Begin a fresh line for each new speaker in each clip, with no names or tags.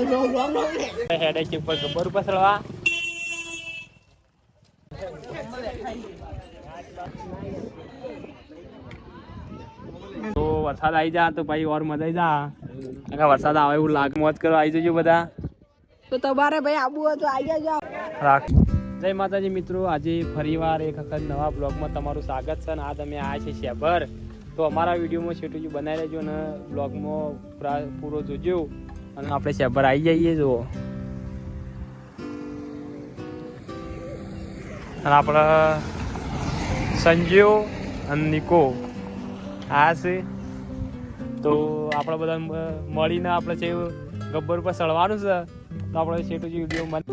હેડે છે ઉપર ગબ્બર ઉપર ચડવા. તો વરસાદ આવી જા તો ભાઈ ઓર મજા આવી જા. વરસાદ આવે એવું લાગે. મોજ કરવા આવી જજો બધા.
તો તમારે ભાઈ આબુ હોય તો આવી જાજો.
જય માતાજી મિત્રો, આજે ફરીવાર એક વખત નવા બ્લોગમાં તમારું સ્વાગત છે. અને આ તમે આવ્યા છે શેભર. તો અમારા વિડીયોમાં છેટું બનાવી લેજો અને બ્લોગમાં પૂરો જોજો. અને આપણે શેભર આવી જઈએ. જો અને આપણે સંજીવ અને નિકો આ છે. તો આપણે બધા મળીને આપણે છે ગબ્બર ઉપર ચડવાનું છે. તો આપણે છેટું વિડીયોમાં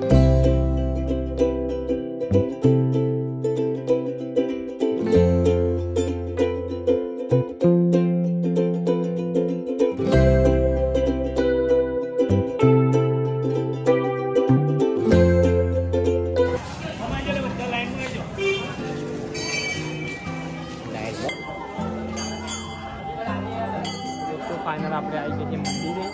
ફાઇનલ આપણે આવી જઈએ મંદિરે.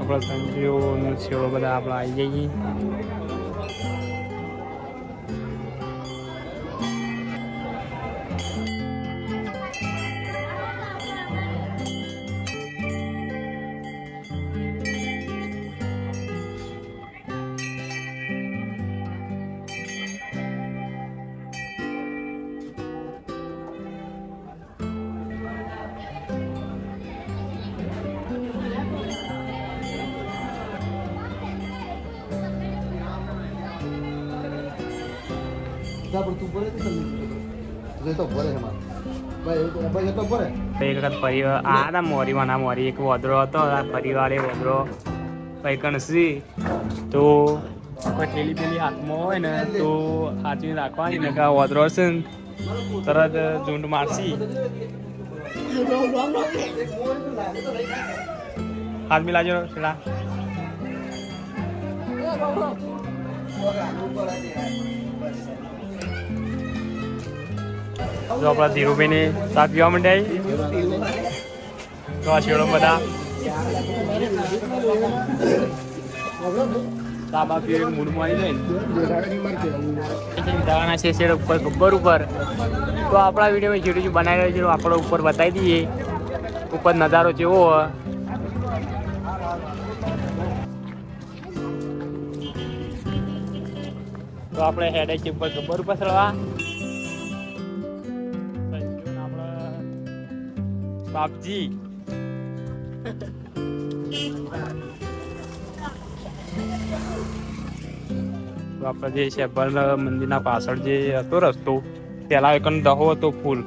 આપણા સંજીવનો છેડો બધા આપણે આવી જઈએ. એક વખત પરિવાર આ મોરીમાં ના મોરી એક વોદરો હતો. પરિવાર એ વોદરો પૈકણસી તો કોઈ થેલી પેલી હાથમાં હોય ને તો હાથવી રાખવાની ને કે વોદરો છે ને તરત ઝૂંડ મારસી. હાથ મિલાજો પેલા. જો આપણા ધીરુભાઈને ચા પીવા માંડ્યા. તો આ શેડો બધા ચા બા પીવે મૂડમાં આવી જાય છે શેડ ઉપર ગબ્બર ઉપર. તો આપણા વિડીયોમાં જેટલું બનાવી રહ્યો છે આપણે ઉપર બતાવી દઈએ ઉપર નજારો જેવો હોય. તો આપણે હેડે છે ઉપર ગબ્બર ઉપર ચડવા. બાપજી આપણે જે શેભર મંદિરના પાછળ જે હતો રસ્તો પેલા એક દહો હતો ફૂલ.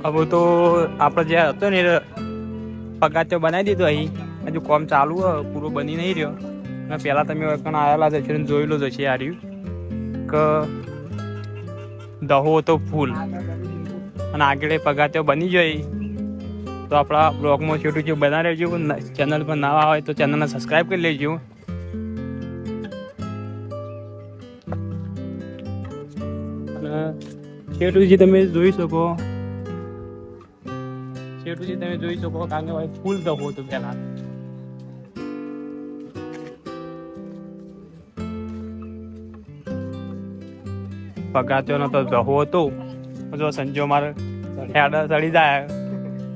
હવે તો આપણે જે હતો ને પગાચો બનાવી દીધો. અહીં હજુ કામ ચાલુ હોય, પૂરો બની નહીં રહ્યો. અને પેલા તમે આવેલા જશે જોયેલો જ હશે આર્યું કે દહો હતો ફૂલ અને આગળ પગાત્યો બની જાય. તો આપણા બ્લોગમાં છોટું જે બનાવી રહેજો. ચેનલ પર નવા હોય તો ચેનલને સબસ્ક્રાઈબ કરી લેજો. અને છેટું જે તમે જોઈ શકો જેટલું છે તમે જોઈ શકો, કારણ કે ભાઈ ફૂલ દહો હતું પહેલા. પગાત્યોનો તો દહો હતો. જો સંજો મારે હેડ ચડી જાય,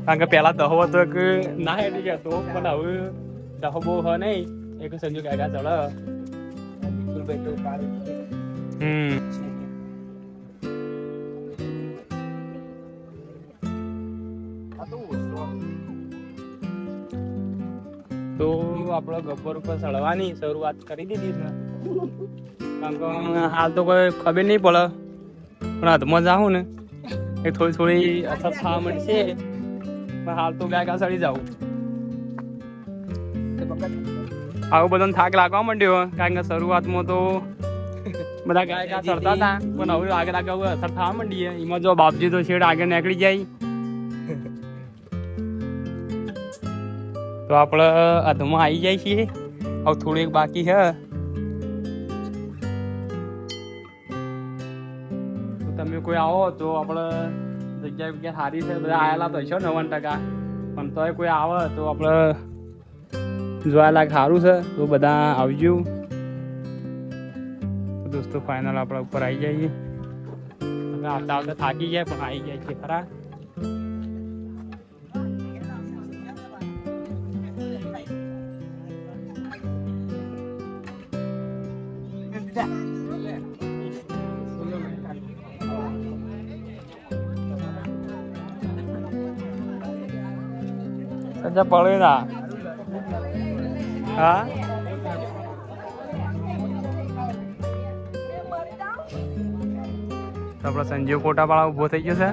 કારણ કે પેલા દહો હતો કે ના હેડી જતો, પણ હવે દહો બહુ હ નહીં એક સંજો ગાગા ચડે. તો આપણે ગબ્બર ઉપર ચડવાની શરૂઆત કરી દીધી છે, કારણ કે હાલ તો કોઈ ખબર નહીં પડે, પણ હાથમાં જાઉં ને એ થોડી થોડી અસર થવા મળશે. હાલ તો ગાયકા ચડી જાઉં. આવું બધાને થાક લાગવા માંડ્યો, કારણ કે શરૂઆતમાં તો બધા ગાયકા ચડતા હતા, પણ હવે આગળ આગળ અસર થવા માંડી. એમાં જો બાપજી તો છેડ આગળ નીકળી જાય. તો આપણે અધમાં આવી જાય છીએ. હવે થોડું એક બાકી છે. તો તમે કોઈ આવો તો આપણે જગ્યા સારી છે, બધા આવેલા તો હશો 90%, પણ તોય કોઈ આવે તો આપણે જોવા લાયક સારું છે, તો બધા આવજો. તો દોસ્તો ફાઇનલ આપણે ઉપર આવી જઈએ. આવતા આવતા થાકી જાય, પણ આવી જાય છે ખરા. સજા પડે ના. હા તો આપડે સંજીવ ફોટા પાડવા ઉભો થઈ ગયો છે.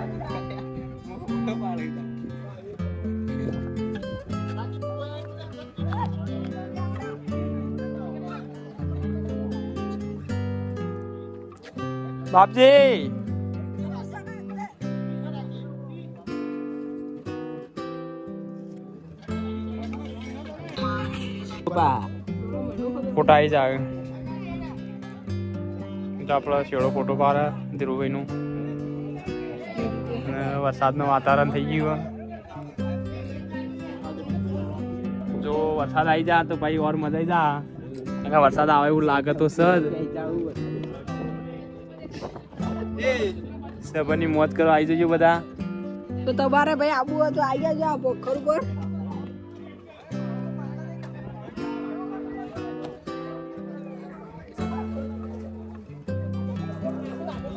બાપજી ફોટા આવી જાય તો આપડે શેડો ફોટો પાડે ધીરુભાઈ નું. વરસાદનું વાતાવરણ થઈ ગયું. જો વરસાદ આવી જાય તો ભાઈ ઓર મજા આવી જાય. વરસાદ આવે એવું લાગે તો સબની મોજ કરવા આવી જજો બધા.
તો તમારે ભાઈ આબુ હોય તો આવી જાઓ પોખર ઉપર.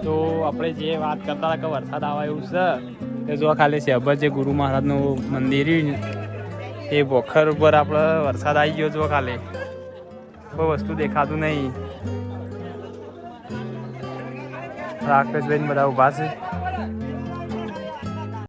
તો આપણે જે વાત કરતા હતા કે વરસાદ આવે એવું છે, એ જો ખાલી શહેબર જે ગુરુ મહારાજનું મંદિર એ પોખર ઉપર આપણે વરસાદ આવી ગયો. જો ખાલી કોઈ વસ્તુ દેખાતું નહીં. રાકેશભાઈ બધા ઉભા છે.